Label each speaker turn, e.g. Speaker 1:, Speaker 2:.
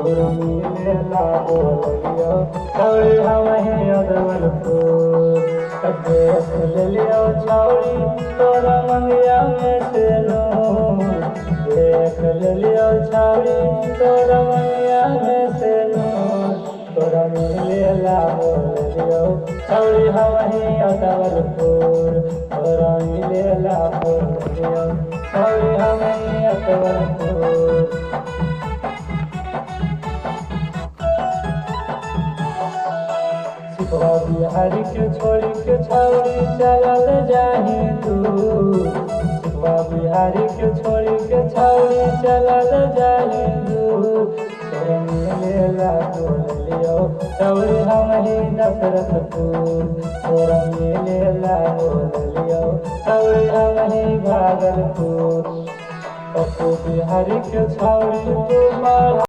Speaker 1: तोरा मिलेला बोलियो छौरी हमें अदवलपुर देख लियो छौरी तोरा मंगिया में से नूर देख लियो छौरी तोरा मंगिया में से नूर तोरा मिलेला बोलियो छौरी हमें अदवलपुर तोरा मिलेला बोलियो छौरी हमें अदवलपुर सिखवा बिहारी के छोड़ी के छौरी चलल जाही दूर सिखवा बिहारी के छोड़ी के छौरी चलल जाही दूर तोरा मिलेला बोलियो छौरी हमही दशरथपुर तोरा मिलेला बोलियो छौरी हमही भागलपुर पप्पू बिहारी के छौरी तू